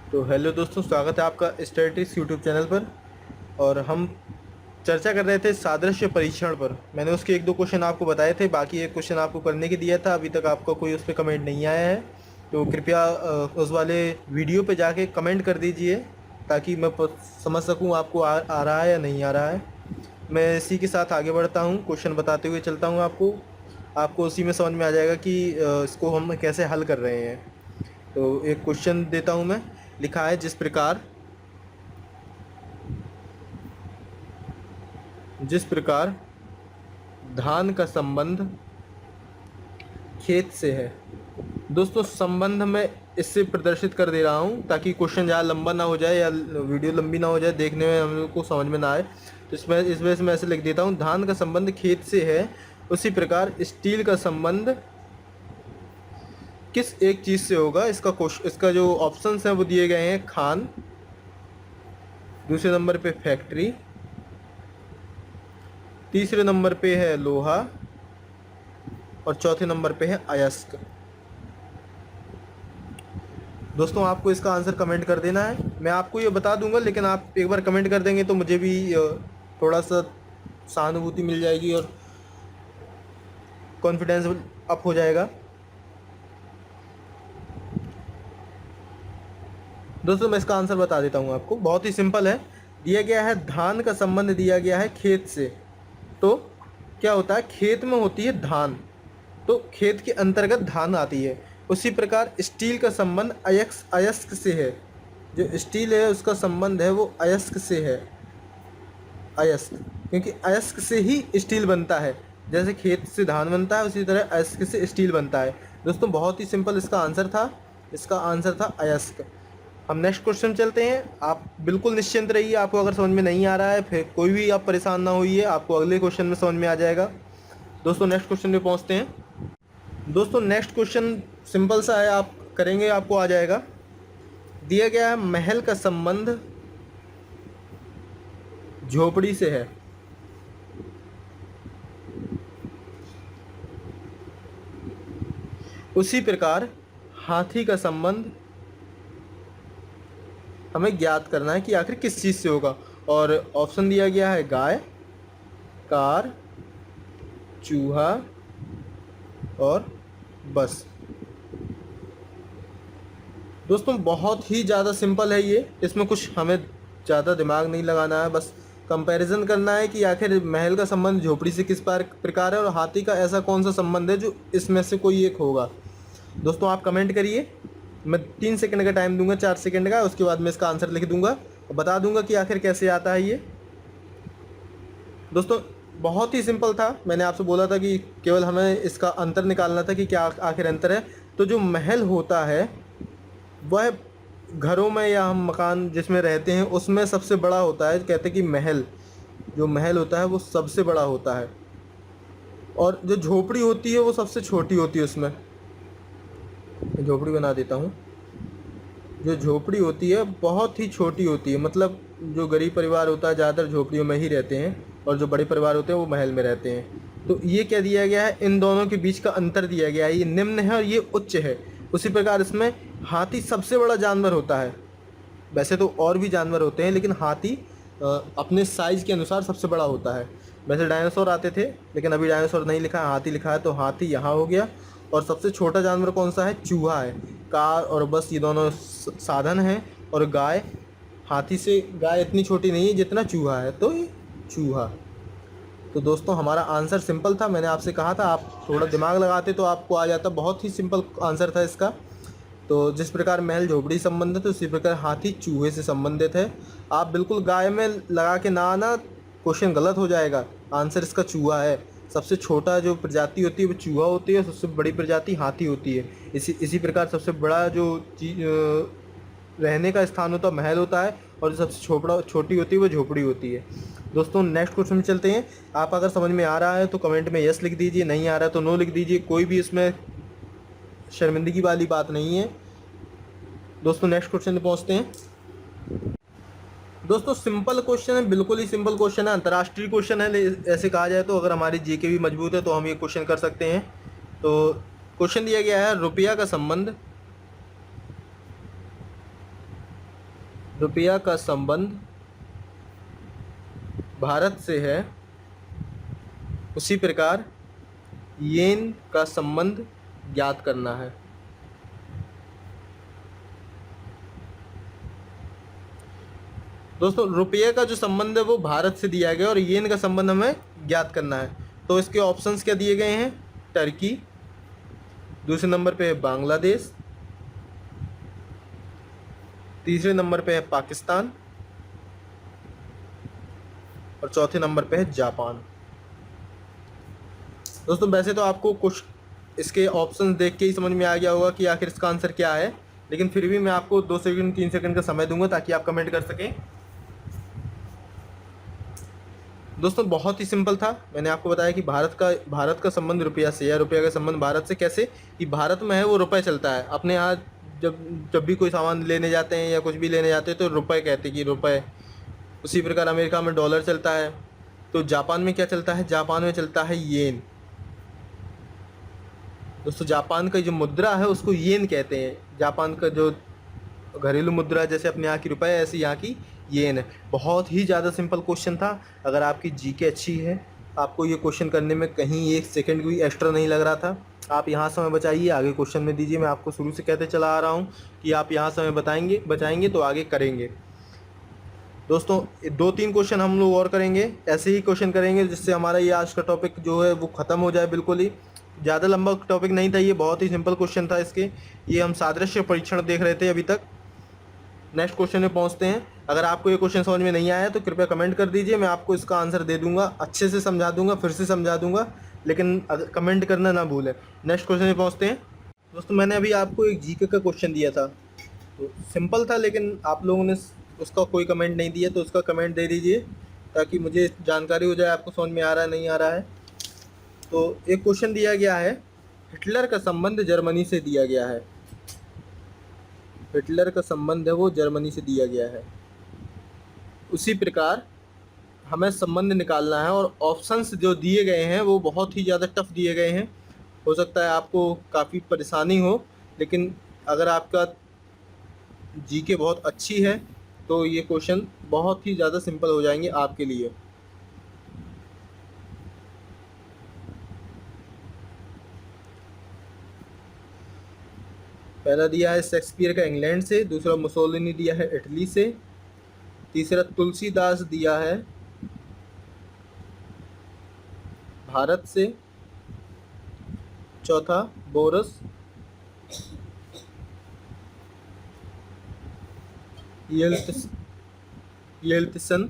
तो हेलो दोस्तों, स्वागत है आपका स्टैटिस्टिक्स यूट्यूब चैनल पर। और हम चर्चा कर रहे थे सादृश्य परीक्षण पर। मैंने उसके एक दो क्वेश्चन आपको बताए थे, बाकी एक क्वेश्चन आपको करने के दिया था। अभी तक आपका कोई उस पर कमेंट नहीं आया है, तो कृपया उस वाले वीडियो पे जाके कमेंट कर दीजिए, ताकि मैं समझ सकूं आपको आ रहा है या नहीं आ रहा है। मैं इसी के साथ आगे बढ़ता हूं, क्वेश्चन बताते हुए चलता हूं आपको। आपको उसी में समझ में आ जाएगा कि इसको हम कैसे हल कर रहे हैं। तो एक क्वेश्चन देता हूं मैं। लिखा है जिस प्रकार धान का संबंध खेत से है। दोस्तों, संबंध मैं इससे प्रदर्शित कर दे रहा हूँ ताकि क्वेश्चन ज़्यादा लंबा ना हो जाए या वीडियो लंबी ना हो जाए, देखने में हम लोग को समझ में ना आए। तो इसमें इस वजह से मैं ऐसे लिख देता हूँ, धान का संबंध खेत से है, उसी प्रकार स्टील का संबंध किस एक चीज़ से होगा। इसका जो ऑप्शंस हैं वो दिए गए हैं, खान, दूसरे नंबर पे फैक्ट्री, तीसरे नंबर पे है लोहा, और चौथे नंबर पे है अयस्क। दोस्तों, आपको इसका आंसर कमेंट कर देना है। मैं आपको ये बता दूंगा, लेकिन आप एक बार कमेंट कर देंगे तो मुझे भी थोड़ा सा सहानुभूति मिल जाएगी और कॉन्फिडेंस अप हो जाएगा। दोस्तों, मैं इसका आंसर बता देता हूँ आपको, बहुत ही सिंपल है। दिया गया है धान का संबंध, दिया गया है खेत से। तो क्या होता है, खेत में होती है धान, तो खेत के अंतर्गत धान आती है। उसी प्रकार स्टील का संबंध अयस्क से है। जो स्टील है उसका संबंध है वो अयस्क से है। अयस्क, क्योंकि अयस्क से ही स्टील बनता है। जैसे खेत से धान बनता है, उसी तरह अयस्क से स्टील बनता है। दोस्तों, बहुत ही सिंपल इसका आंसर था। इसका आंसर था अयस्क। हम नेक्स्ट क्वेश्चन चलते हैं। आप बिल्कुल निश्चिंत रहिए, आपको अगर समझ में नहीं आ रहा है फिर कोई भी आप परेशान ना होइए, आपको अगले क्वेश्चन में समझ में आ जाएगा। दोस्तों, नेक्स्ट क्वेश्चन पे पहुंचते हैं। दोस्तों, नेक्स्ट क्वेश्चन सिंपल सा है, आप करेंगे आपको आ जाएगा। दिया गया है महल का संबंध झोपड़ी से है। उसी प्रकार हाथी का संबंध हमें ज्ञात करना है कि आखिर किस चीज़ से होगा। और ऑप्शन दिया गया है गाय, कार, चूहा और बस। दोस्तों, बहुत ही ज़्यादा सिंपल है ये, इसमें कुछ हमें ज़्यादा दिमाग नहीं लगाना है, बस कंपैरिजन करना है कि आखिर महल का संबंध झोपड़ी से किस प्रकार है और हाथी का ऐसा कौन सा संबंध है जो इसमें से कोई एक होगा। दोस्तों, आप कमेंट करिए। मैं 3 सेकंड का टाइम दूंगा, 4 सेकंड का, उसके बाद मैं इसका आंसर लिख दूंगा और बता दूंगा कि आखिर कैसे आता है ये। दोस्तों, बहुत ही सिंपल था। मैंने आपसे बोला था कि केवल हमें इसका अंतर निकालना था कि क्या आखिर अंतर है। तो जो महल होता है वह घरों में या हम मकान जिसमें रहते हैं उसमें सबसे बड़ा होता है। कहते हैं कि जो महल होता है वो सबसे बड़ा होता है, और जो झोपड़ी होती है वो सबसे छोटी होती है। उसमें झोपड़ी बना देता हूँ। जो झोपड़ी होती है बहुत ही छोटी होती है, मतलब जो गरीब परिवार होता है ज़्यादातर झोपड़ियों में ही रहते हैं, और जो बड़े परिवार होते हैं वो महल में रहते हैं। तो ये क्या दिया गया है, इन दोनों के बीच का अंतर दिया गया है। ये निम्न है और ये उच्च है। उसी प्रकार इसमें हाथी सबसे बड़ा जानवर होता है। वैसे तो और भी जानवर होते हैं, लेकिन हाथी अपने साइज़ के अनुसार सबसे बड़ा होता है। वैसे डायनासोर आते थे, लेकिन अभी डायनासोर नहीं लिखा है, हाथी लिखा है, तो हाथी यहाँ हो गया। और सबसे छोटा जानवर कौन सा है, चूहा है। कार और बस ये दोनों साधन हैं, और गाय, हाथी से गाय इतनी छोटी नहीं है जितना चूहा है, तो ये चूहा। तो दोस्तों, हमारा आंसर सिंपल था। मैंने आपसे कहा था आप थोड़ा दिमाग लगाते तो आपको आ जाता। बहुत ही सिंपल आंसर था इसका। तो जिस प्रकार महल झोपड़ी संबंधित है, उसी प्रकार हाथी चूहे से संबंधित है। आप बिल्कुल गाय में लगा के ना आना, क्वेश्चन गलत हो जाएगा। आंसर इसका चूहा है। सबसे छोटा जो प्रजाति होती है वो चूहा होती है, सबसे बड़ी प्रजाति हाथी होती है। इसी प्रकार सबसे बड़ा जो चीज रहने का स्थान होता है महल होता है, और जो सबसे छोटी होती है वो झोपड़ी होती है। दोस्तों, नेक्स्ट क्वेश्चन में चलते हैं। आप अगर समझ में आ रहा है तो कमेंट में यस लिख दीजिए, नहीं आ रहा है तो नो लिख दीजिए। कोई भी इसमें शर्मिंदगी वाली बात नहीं है। दोस्तों, नेक्स्ट क्वेश्चन पे पहुंचते हैं। दोस्तों, सिंपल क्वेश्चन है, बिल्कुल ही सिंपल क्वेश्चन है, अंतर्राष्ट्रीय क्वेश्चन है। ऐसे कहा जाए तो अगर हमारी जीके भी मजबूत है तो हम ये क्वेश्चन कर सकते हैं। तो क्वेश्चन दिया गया है, रुपया का संबंध रुपया का संबंध भारत से है, उसी प्रकार येन का संबंध ज्ञात करना है। दोस्तों रुपये का जो संबंध है वो भारत से दिया गया और येन का संबंध हमें ज्ञात करना है। तो इसके ऑप्शंस क्या दिए गए हैं? टर्की, दूसरे नंबर पे है बांग्लादेश, तीसरे नंबर पे है पाकिस्तान और चौथे नंबर पे है जापान। दोस्तों वैसे तो आपको कुछ इसके ऑप्शंस देख के ही समझ में आ गया होगा कि आखिर इसका आंसर क्या है, लेकिन फिर भी मैं आपको 2 सेकंड 3 सेकंड का समय दूंगा ताकि आप कमेंट कर सकें। दोस्तों बहुत ही सिंपल था। मैंने आपको बताया कि भारत का संबंध रुपया से है। रुपया का संबंध भारत से कैसे? कि भारत में है वो रुपये चलता है। अपने यहाँ जब जब भी कोई सामान लेने जाते हैं या कुछ भी लेने जाते हैं तो रुपये कहते हैं कि रुपये। उसी प्रकार अमेरिका में डॉलर चलता है। तो जापान में क्या चलता है? जापान में चलता है येन। दोस्तों जापान का जो मुद्रा है उसको येन कहते हैं। जापान का जो घरेलू मुद्रा जैसे अपने यहाँ की रुपये है, ऐसी यहाँ की येन है। बहुत ही ज़्यादा सिंपल क्वेश्चन था। अगर आपकी जीके अच्छी है, आपको ये क्वेश्चन करने में कहीं 1 सेकंड भी एक्स्ट्रा नहीं लग रहा था, आप यहाँ समय बचाइए, आगे क्वेश्चन में दीजिए। मैं आपको शुरू से कहते चला आ रहा हूँ कि आप यहाँ समय बचाएंगे तो आगे करेंगे। दोस्तों 2-3 क्वेश्चन हम लोग और करेंगे, ऐसे ही क्वेश्चन करेंगे जिससे हमारा ये आज का टॉपिक जो है वो ख़त्म हो जाए। बिल्कुल ही ज़्यादा लंबा टॉपिक नहीं था ये, बहुत ही सिंपल क्वेश्चन था इसके। ये हम सादृश्य परीक्षण देख रहे थे अभी तक। नेक्स्ट क्वेश्चन में पहुंचते हैं। अगर आपको ये क्वेश्चन समझ में नहीं आया तो कृपया कमेंट कर दीजिए, मैं आपको इसका आंसर दे दूंगा, अच्छे से समझा दूंगा, फिर से समझा दूंगा, लेकिन कमेंट करना ना भूलें। नेक्स्ट क्वेश्चन में पहुंचते हैं। दोस्तों मैंने अभी आपको एक जीके का क्वेश्चन दिया था, तो सिंपल था, लेकिन आप लोगों ने उसका कोई कमेंट नहीं दिया, तो उसका कमेंट दे दीजिए ताकि मुझे जानकारी हो जाए आपको समझ में आ रहा है नहीं आ रहा है। तो एक क्वेश्चन दिया गया है, हिटलर का संबंध जर्मनी से दिया गया है। हिटलर का संबंध है वो जर्मनी से दिया गया है। उसी प्रकार हमें संबंध निकालना है और ऑप्शंस जो दिए गए हैं वो बहुत ही ज़्यादा टफ दिए गए हैं। हो सकता है आपको काफ़ी परेशानी हो, लेकिन अगर आपका जीके बहुत अच्छी है तो ये क्वेश्चन बहुत ही ज़्यादा सिंपल हो जाएंगे आपके लिए। पहला दिया है शेक्सपियर का इंग्लैंड से, दूसरा मुसोलिनी दिया है इटली से, तीसरा तुलसीदास दिया है भारत से, चौथा बोरस येल्त्सन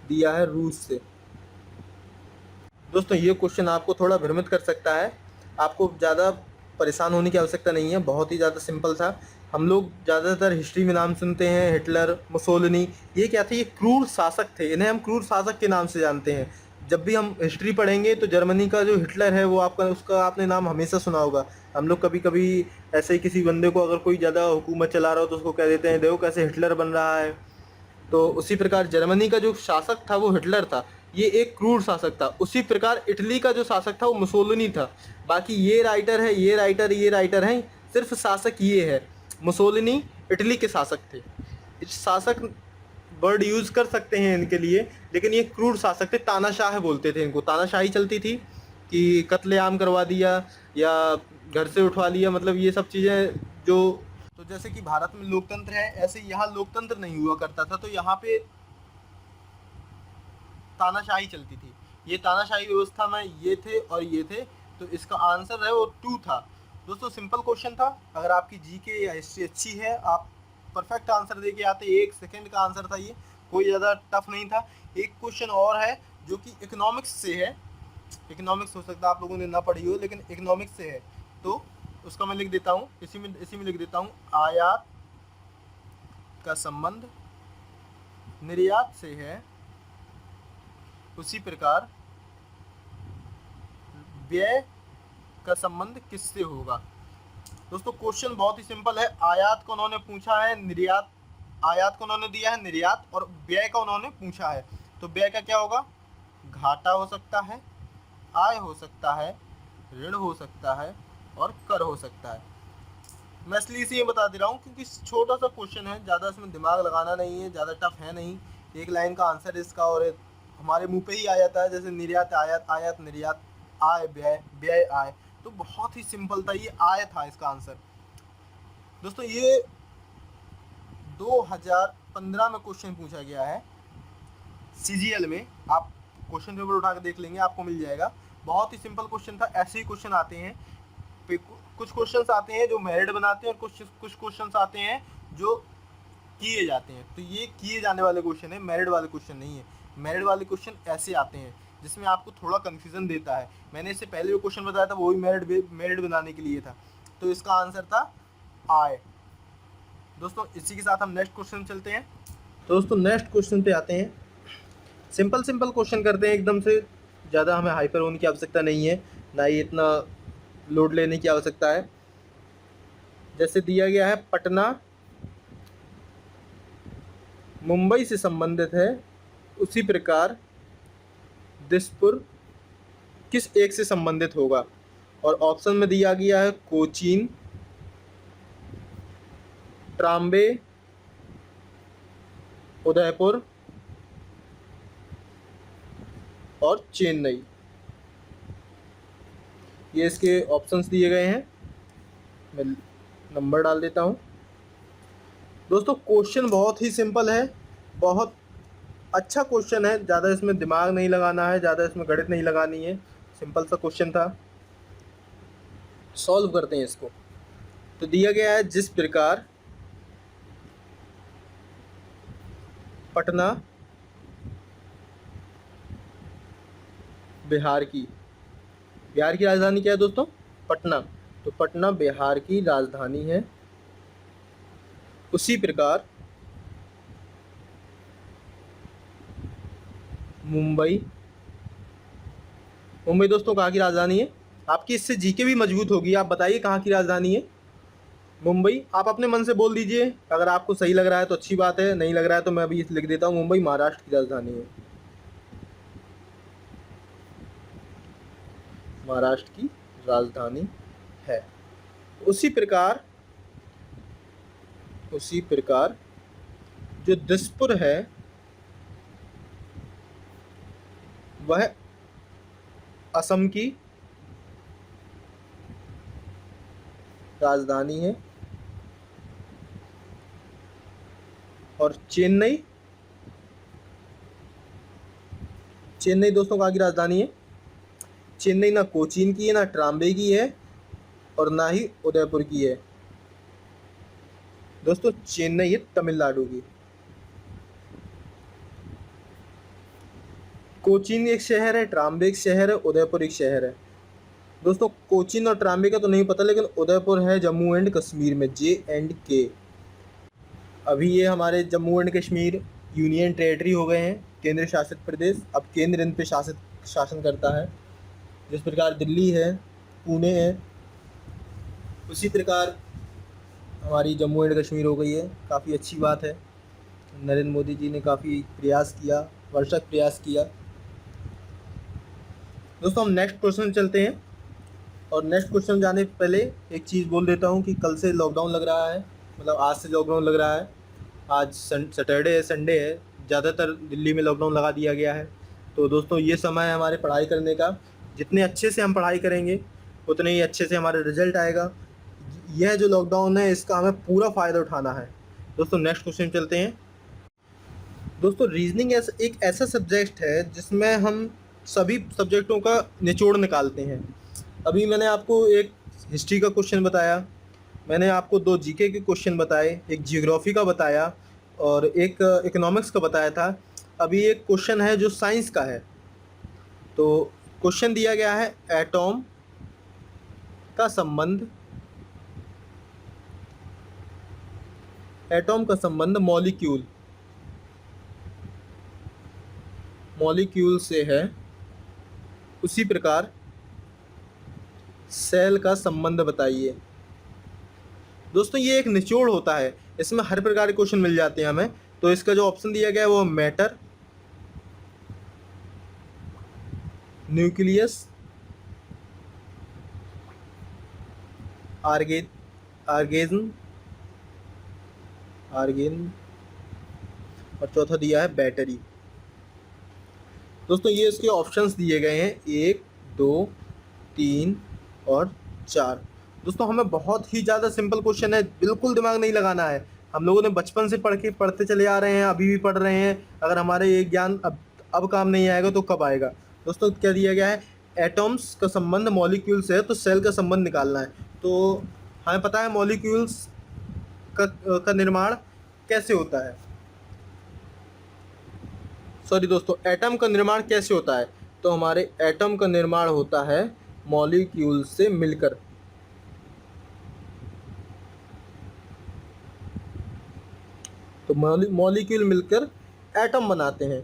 दिया है रूस से। दोस्तों ये क्वेश्चन आपको थोड़ा भ्रमित कर सकता है, आपको ज़्यादा परेशान होने की आवश्यकता नहीं है, बहुत ही ज़्यादा सिंपल था। हम लोग ज़्यादातर हिस्ट्री में नाम सुनते हैं हिटलर, मुसोलिनी, ये क्या थे? ये क्रूर शासक थे, इन्हें हम क्रूर शासक के नाम से जानते हैं। जब भी हम हिस्ट्री पढ़ेंगे तो जर्मनी का जो हिटलर है वो उसका आपने नाम हमेशा सुना होगा। हम लोग कभी कभी ऐसे ही किसी बंदे को अगर कोई ज़्यादा हुकूमत चला रहा हो तो उसको कह देते हैं देखो कैसे हिटलर बन रहा है। तो उसी प्रकार जर्मनी का जो शासक था वो हिटलर था, ये एक क्रूर शासक था। उसी प्रकार इटली का जो शासक था वो मुसोलिनी था। बाकी ये राइटर है, ये राइटर हैं, सिर्फ शासक ये है। मुसोलिनी इटली के शासक थे। शासक वर्ड यूज़ कर सकते हैं इनके लिए, लेकिन ये क्रूर शासक थे, तानाशाह बोलते थे इनको। तानाशाही चलती थी कि कत्लेआम करवा दिया या घर से उठवा लिया, मतलब ये सब चीज़ें जो। तो जैसे कि भारत में लोकतंत्र है, ऐसे यहाँ लोकतंत्र नहीं हुआ करता था, तो यहाँ पे तानाशाही चलती थी। ये तानाशाही व्यवस्था में ये थे और ये थे, तो इसका आंसर है वो 2 था। दोस्तों सिंपल क्वेश्चन था। अगर आपकी जीके या हिस्ट्री अच्छी है, आप परफेक्ट आंसर दे के आते, 1 सेकंड का आंसर था ये, कोई ज़्यादा टफ नहीं था। एक क्वेश्चन और है जो कि इकोनॉमिक्स से है। इकोनॉमिक्स हो सकता है आप लोगों ने ना पढ़ी हो, लेकिन इकोनॉमिक्स से है, तो उसका मैं लिख देता हूँ, इसी में लिख देता हूँ। आयात का संबंध निर्यात से है, उसी प्रकार व्यय का संबंध किससे होगा। दोस्तों क्वेश्चन बहुत ही सिंपल है। आयात को उन्होंने पूछा है, निर्यात, आयात को उन्होंने दिया है निर्यात, और व्यय का उन्होंने पूछा है। तो व्यय का क्या होगा? घाटा हो सकता है, आय हो सकता है, ऋण हो सकता है और कर हो सकता है। मैं इसलिए इसे बता दे रहा हूँ क्योंकि छोटा सा क्वेश्चन है, ज़्यादा इसमें दिमाग लगाना नहीं है, ज़्यादा टफ है नहीं। एक लाइन का आंसर इसका और हमारे मुंह पे ही आ जाता है, जैसे निर्यात आयात, आयात निर्यात, आय व्यय, व्यय आय। तो बहुत ही सिंपल था, ये आय था इसका आंसर। दोस्तों ये 2015 में क्वेश्चन पूछा गया है सीजीएल में। आप क्वेश्चन पेपर उठा के देख लेंगे, आपको मिल जाएगा। बहुत ही सिंपल क्वेश्चन था। ऐसे ही क्वेश्चन आते हैं, कुछ क्वेश्चंस आते हैं जो मेरिट बनाते हैं और कुछ क्वेश्चंस आते हैं जो किए जाते हैं। तो ये किए जाने वाले क्वेश्चन है, मेरिट वाले क्वेश्चन नहीं है। मेरिट वाले क्वेश्चन ऐसे आते हैं जिसमें आपको थोड़ा कंफ्यूजन देता है। मैंने इससे पहले जो क्वेश्चन बताया था वो भी मेरिट बनाने के लिए था। तो इसका आंसर था आय। दोस्तों इसी के साथ हम नेक्स्ट क्वेश्चन चलते हैं। दोस्तों नेक्स्ट क्वेश्चन पे आते हैं। सिंपल क्वेश्चन करते हैं एकदम से, ज़्यादा हमें हाइपर होने की आवश्यकता नहीं है, ना ही इतना लोड लेने की आवश्यकता है। जैसे दिया गया है पटना मुंबई से संबंधित है, उसी प्रकार दिसपुर किस एक से संबंधित होगा। और ऑप्शन में दिया गया है कोचीन, ट्राम्बे, उदयपुर और चेन्नई। ये इसके ऑप्शंस दिए गए हैं, मैं नंबर डाल देता हूँ। दोस्तों क्वेश्चन बहुत ही सिंपल है, बहुत अच्छा क्वेश्चन है, ज़्यादा इसमें दिमाग नहीं लगाना है, ज़्यादा इसमें गणित नहीं लगानी है, सिंपल सा क्वेश्चन था। सॉल्व करते हैं इसको। तो दिया गया है जिस प्रकार पटना बिहार की राजधानी क्या है दोस्तों? पटना। तो पटना बिहार की राजधानी है, उसी प्रकार मुंबई दोस्तों कहाँ की राजधानी है? आपकी इससे जीके भी मजबूत होगी। आप बताइए कहाँ की राजधानी है? मुंबई। आप अपने मन से बोल दीजिए, अगर आपको सही लग रहा है तो अच्छी बात है, नहीं लग रहा है तो मैं अभी लिख देता हूँ, मुंबई महाराष्ट्र की राजधानी है। महाराष्ट्र की राजधानी है। उसी प्रकार जो दिसपुर है वह असम की राजधानी है। और चेन्नई दोस्तों कहाँ की राजधानी है? चेन्नई ना कोचीन की है, ना ट्राम्बे की है, और ना ही उदयपुर की है। दोस्तों चेन्नई है तमिलनाडु की। कोचीन एक शहर है, ट्राम्बे एक शहर है, उदयपुर एक शहर है। दोस्तों कोचीन और ट्राम्बे का तो नहीं पता, लेकिन उदयपुर है जम्मू एंड कश्मीर में, J&K। अभी ये हमारे Jammu and Kashmir union territory हो गए हैं, केंद्र शासित प्रदेश। अब केंद्र इन पे शासन करता है। जिस प्रकार दिल्ली है, पुणे है, उसी प्रकार हमारी जम्मू एंड कश्मीर हो गई है। काफ़ी अच्छी बात है, नरेंद्र मोदी जी ने काफ़ी प्रयास किया, भरसक प्रयास किया। दोस्तों हम नेक्स्ट क्वेश्चन चलते हैं। और नेक्स्ट क्वेश्चन जाने से पहले एक चीज़ बोल देता हूँ कि कल से लॉकडाउन लग रहा है, मतलब आज से लॉकडाउन लग रहा है। आज सैटरडे है, संडे है, ज़्यादातर दिल्ली में लॉकडाउन लगा दिया गया है। तो दोस्तों ये समय है हमारे पढ़ाई करने का। जितने अच्छे से हम पढ़ाई करेंगे उतने ही अच्छे से हमारा रिजल्ट आएगा। यह जो लॉकडाउन है इसका हमें पूरा फ़ायदा उठाना है। दोस्तों नेक्स्ट क्वेश्चन चलते हैं। दोस्तों रीजनिंग एक ऐसा सब्जेक्ट है जिसमें हम सभी सब्जेक्टों का निचोड़ निकालते हैं। अभी मैंने आपको एक हिस्ट्री का क्वेश्चन बताया, मैंने आपको 2 जीके के क्वेश्चन बताए, एक जियोग्राफी का बताया और एक इकोनॉमिक्स का बताया था। अभी एक क्वेश्चन है जो साइंस का है। तो क्वेश्चन दिया गया है एटॉम का संबंध मॉलिक्यूल से है, उसी प्रकार सेल का संबंध बताइए। दोस्तों ये एक निचोड़ होता है, इसमें हर प्रकार के क्वेश्चन मिल जाते हैं हमें। तो इसका जो ऑप्शन दिया गया है वो मैटर, न्यूक्लियस, आर्गेन, आर्गेन, और चौथा दिया है बैटरी। दोस्तों ये इसके ऑप्शंस दिए गए हैं 1, 2, 3 और 4। दोस्तों हमें बहुत ही ज़्यादा सिंपल क्वेश्चन है, बिल्कुल दिमाग नहीं लगाना है। हम लोगों ने बचपन से पढ़ते चले आ रहे हैं, अभी भी पढ़ रहे हैं। अगर हमारे ये ज्ञान अब काम नहीं आएगा तो कब आएगा। दोस्तों क्या दिया गया है, एटम्स का संबंध मॉलिक्यूल से है तो सेल का संबंध निकालना है। तो हमें पता है मॉलिक्यूल्स का निर्माण कैसे होता है, सॉरी दोस्तों, एटम का निर्माण कैसे होता है। तो हमारे एटम का निर्माण होता है मॉलिक्यूल से मिलकर। तो मॉलिक्यूल मिलकर एटम बनाते हैं।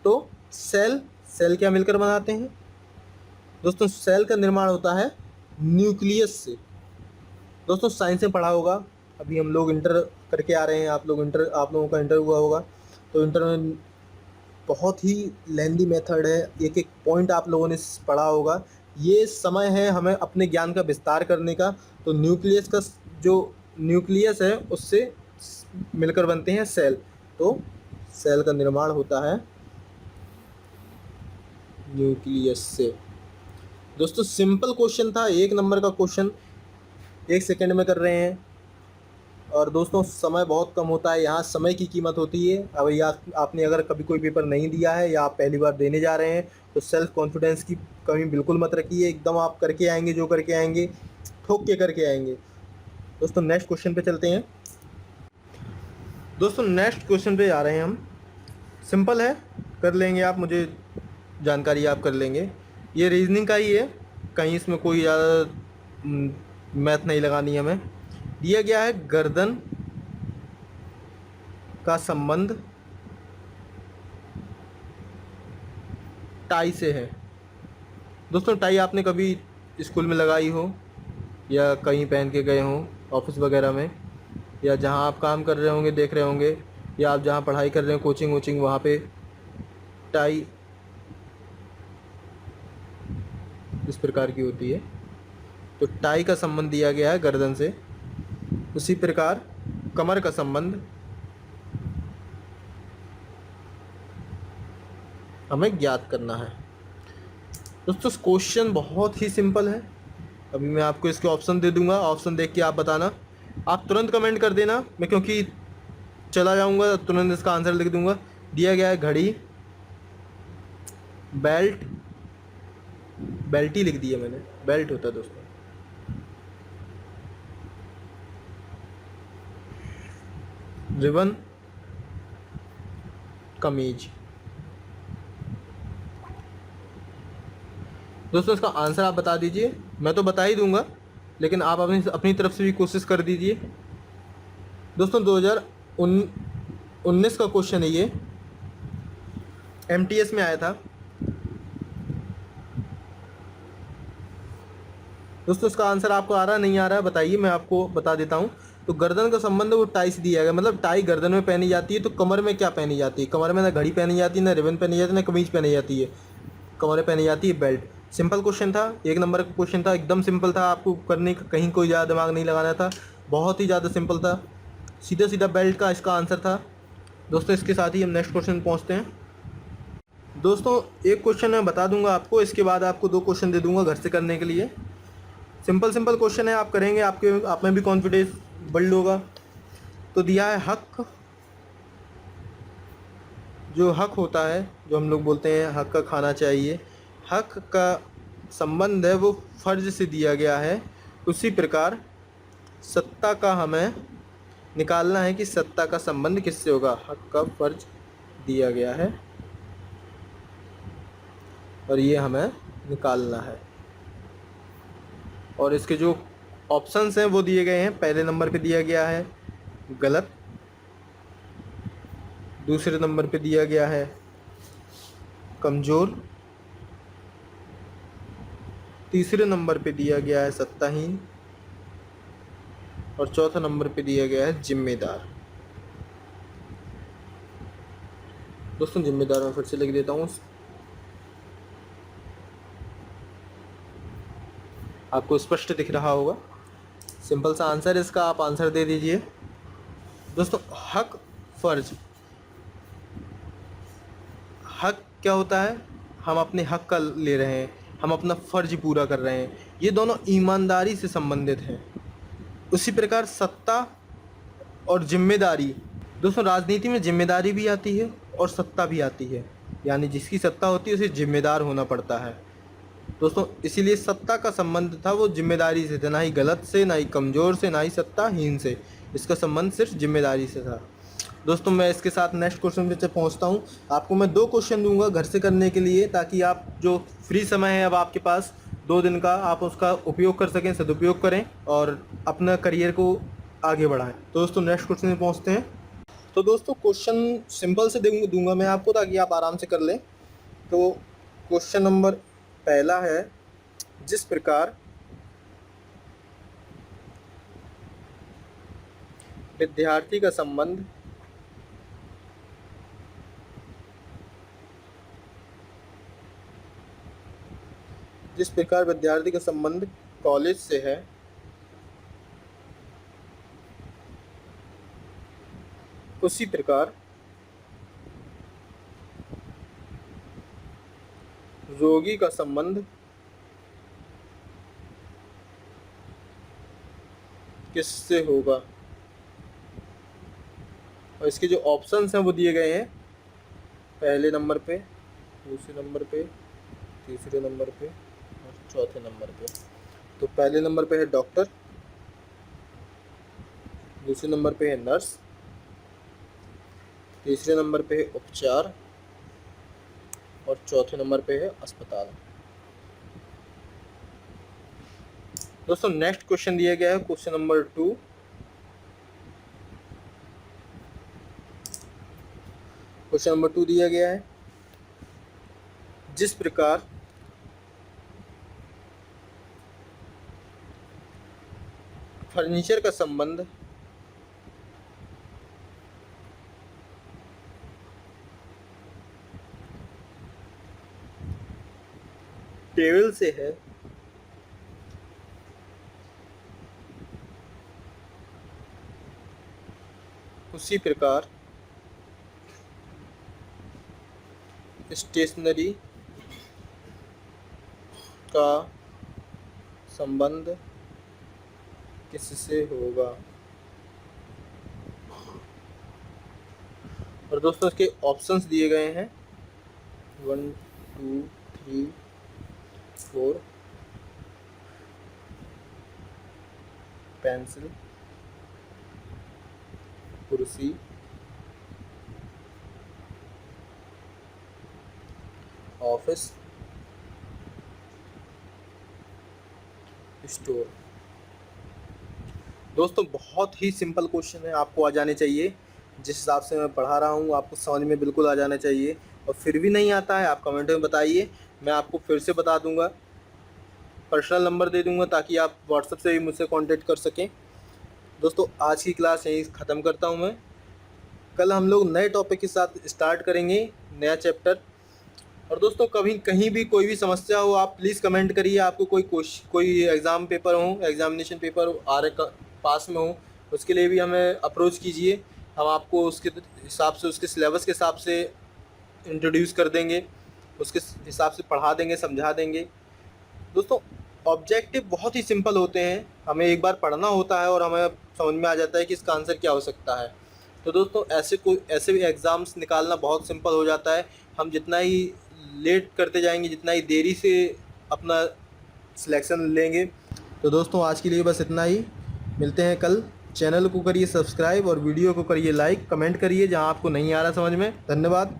तो सेल क्या मिलकर बनाते हैं। दोस्तों सेल का निर्माण होता है न्यूक्लियस से। दोस्तों साइंस में पढ़ा होगा, अभी हम लोग इंटर करके आ रहे हैं, आप लोगों का इंटर हुआ होगा। तो इंटर में बहुत ही लेंदी मेथड है, एक एक पॉइंट आप लोगों ने पढ़ा होगा। ये समय है हमें अपने ज्ञान का विस्तार करने का। तो जो न्यूक्लियस है उससे मिलकर बनते हैं सेल। तो सेल का निर्माण होता है न्यूक्लियस से। दोस्तों सिंपल क्वेश्चन था, 1 नंबर का क्वेश्चन 1 सेकंड में कर रहे हैं। और दोस्तों समय बहुत कम होता है, यहाँ समय की कीमत होती है। अब या आपने अगर कभी कोई पेपर नहीं दिया है या आप पहली बार देने जा रहे हैं तो सेल्फ कॉन्फिडेंस की कमी बिल्कुल मत रखिए, एकदम आप करके आएंगे, जो करके आएंगे ठोक के करके आएंगे। दोस्तों नेक्स्ट क्वेश्चन पे चलते हैं। दोस्तों नेक्स्ट क्वेश्चन पे आ रहे हैं हम, सिंपल है, कर लेंगे आप, मुझे जानकारी आप कर लेंगे। ये रीजनिंग का ही है, कहीं इसमें कोई ज़्यादा मैथ नहीं लगानी है हमें। दिया गया है गर्दन का संबंध टाई से है। दोस्तों टाई आपने कभी स्कूल में लगाई हो या कहीं पहन के गए हो ऑफिस वगैरह में, या जहां आप काम कर रहे होंगे देख रहे होंगे, या आप जहां पढ़ाई कर रहे हो कोचिंग वोचिंग वहाँ पे टाई इस प्रकार की होती है। तो टाई का संबंध दिया गया है गर्दन से। उसी प्रकार कमर का संबंध हमें ज्ञात करना है। दोस्तों क्वेश्चन बहुत ही सिंपल है, अभी मैं आपको इसके ऑप्शन दे दूंगा, ऑप्शन देख के आप बताना। आप तुरंत कमेंट कर देना, मैं क्योंकि चला जाऊंगा तुरंत इसका आंसर लिख दूंगा। दिया गया है घड़ी, बेल्ट, बेल्ट ही लिख दिया मैंने, बेल्ट होता है दोस्तों, रिबन, कमीज। दोस्तों इसका आंसर आप बता दीजिए, मैं तो बता ही दूंगा लेकिन आप अपनी तरफ से भी कोशिश कर दीजिए। दोस्तों 2019 का क्वेश्चन है ये, MTS में आया था। दोस्तों इसका आंसर आपको आ रहा नहीं आ रहा बताइए, मैं आपको बता देता हूँ। तो गर्दन का संबंध वो टाई से दिया गया, मतलब टाई गर्दन में पहनी जाती है। तो कमर में क्या पहनी जाती है, कमर में ना घड़ी पहनी जाती है, ना रिबन पहनी जाती है, ना कमीज पहनी जाती है, कमर में पहनी जाती है बेल्ट। सिंपल क्वेश्चन था, 1 नंबर का क्वेश्चन था, एकदम सिंपल था, आपको करने का कहीं कोई ज़्यादा दिमाग नहीं लगाना था, बहुत ही ज़्यादा सिंपल था, सीधा सीधा बेल्ट का इसका आंसर था। दोस्तों इसके साथ ही हम नेक्स्ट क्वेश्चन पहुँचते हैं। दोस्तों एक क्वेश्चन मैं बता दूंगा आपको, इसके बाद आपको 2 क्वेश्चन दे दूंगा घर से करने के लिए। सिंपल क्वेश्चन है, आप करेंगे, आप में भी कॉन्फिडेंस बिल्ड होगा। तो दिया है हक, जो हक होता है, जो हम लोग बोलते हैं हक का खाना चाहिए, हक का संबंध है वो फ़र्ज से दिया गया है। उसी प्रकार सत्ता का हमें निकालना है कि सत्ता का संबंध किससे होगा। हक का फ़र्ज दिया गया है और ये हमें निकालना है। और इसके जो ऑप्शंस हैं वो दिए गए हैं। पहले नंबर पे दिया गया है गलत, दूसरे नंबर पे दिया गया है कमज़ोर, तीसरे नंबर पे दिया गया है सत्ताहीन, और चौथा नंबर पे दिया गया है जिम्मेदार। दोस्तों जिम्मेदार मैं फिर से लिख देता हूँ, आपको स्पष्ट दिख रहा होगा। सिंपल सा आंसर है इसका, आप आंसर दे दीजिए। दोस्तों हक फ़र्ज, हक क्या होता है? हम अपने हक का ले रहे हैं, हम अपना फ़र्ज पूरा कर रहे हैं, ये दोनों ईमानदारी से संबंधित हैं। उसी प्रकार सत्ता और जिम्मेदारी, दोस्तों राजनीति में जिम्मेदारी भी आती है और सत्ता भी आती है, यानी जिसकी सत्ता होती है उसे जिम्मेदार होना पड़ता है। दोस्तों इसीलिए सत्ता का संबंध था वो जिम्मेदारी से था, ना ही गलत से, ना ही कमज़ोर से, ना ही सत्ताहीन से, इसका संबंध सिर्फ जिम्मेदारी से था। दोस्तों मैं इसके साथ नेक्स्ट क्वेश्चन पे पहुंचता हूं। आपको मैं 2 क्वेश्चन दूंगा घर से करने के लिए, ताकि आप जो फ्री समय है अब आपके पास 2 दिन का, आप उसका उपयोग कर सकें, सदुपयोग करें और अपना करियर को आगे बढ़ाएं। तो दोस्तों नेक्स्ट क्वेश्चन में पहुँचते हैं। तो दोस्तों क्वेश्चन सिंपल से दूंगा मैं आपको, ताकि आप आराम से कर लें। तो क्वेश्चन नंबर पहला है, जिस प्रकार विद्यार्थी का संबंध कॉलेज से है, उसी प्रकार रोगी का संबंध किससे होगा? और इसके जो ऑप्शंस हैं वो दिए गए हैं पहले नंबर पे, दूसरे नंबर पे, तीसरे नंबर पे और चौथे नंबर पे। तो पहले नंबर पे है डॉक्टर, दूसरे नंबर पे है नर्स, तीसरे नंबर पे है उपचार और चौथे नंबर पे है अस्पताल। दोस्तों नेक्स्ट क्वेश्चन दिया गया है क्वेश्चन नंबर 2। क्वेश्चन नंबर 2 दिया गया है, जिस प्रकार फर्नीचर का संबंध टेबल से है, उसी प्रकार स्टेशनरी का संबंध किससे होगा? और दोस्तों इसके ऑप्शंस दिए गए हैं 1 2 3 4। पेंसिल, कुर्सी, ऑफिस, स्टोर। दोस्तों बहुत ही सिंपल क्वेश्चन है, आपको आ जाने चाहिए। जिस हिसाब से मैं पढ़ा रहा हूँ आपको समझ में बिल्कुल आ जाना चाहिए, और फिर भी नहीं आता है आप कमेंट में बताइए, मैं आपको फिर से बता दूंगा, पर्सनल नंबर दे दूंगा ताकि आप व्हाट्सएप से भी मुझसे कांटेक्ट कर सकें। दोस्तों आज की क्लास यहीं ख़त्म करता हूँ मैं। कल हम लोग नए टॉपिक के साथ स्टार्ट करेंगे, नया चैप्टर। और दोस्तों कभी कहीं भी कोई भी समस्या हो आप प्लीज़ कमेंट करिए। आपको कोई एग्ज़ाम पेपर हो, एग्जामिनेशन पेपर आ रहे पास में हो, उसके लिए भी हमें अप्रोच कीजिए, हम आपको उसके हिसाब से, उसके सिलेबस के हिसाब से इंट्रोड्यूस कर देंगे, उसके हिसाब से पढ़ा देंगे, समझा देंगे। दोस्तों ऑब्जेक्टिव बहुत ही सिंपल होते हैं, हमें एक बार पढ़ना होता है और हमें समझ में आ जाता है कि इसका आंसर क्या हो सकता है। तो दोस्तों ऐसे भी एग्ज़ाम्स निकालना बहुत सिंपल हो जाता है। हम जितना ही लेट करते जाएंगे, जितना ही देरी से अपना सिलेक्शन लेंगे। तो दोस्तों आज के लिए बस इतना ही, मिलते हैं कल। चैनल को करिए सब्सक्राइब और वीडियो को करिए लाइक, कमेंट करिए जहां आपको नहीं आ रहा समझ में। धन्यवाद।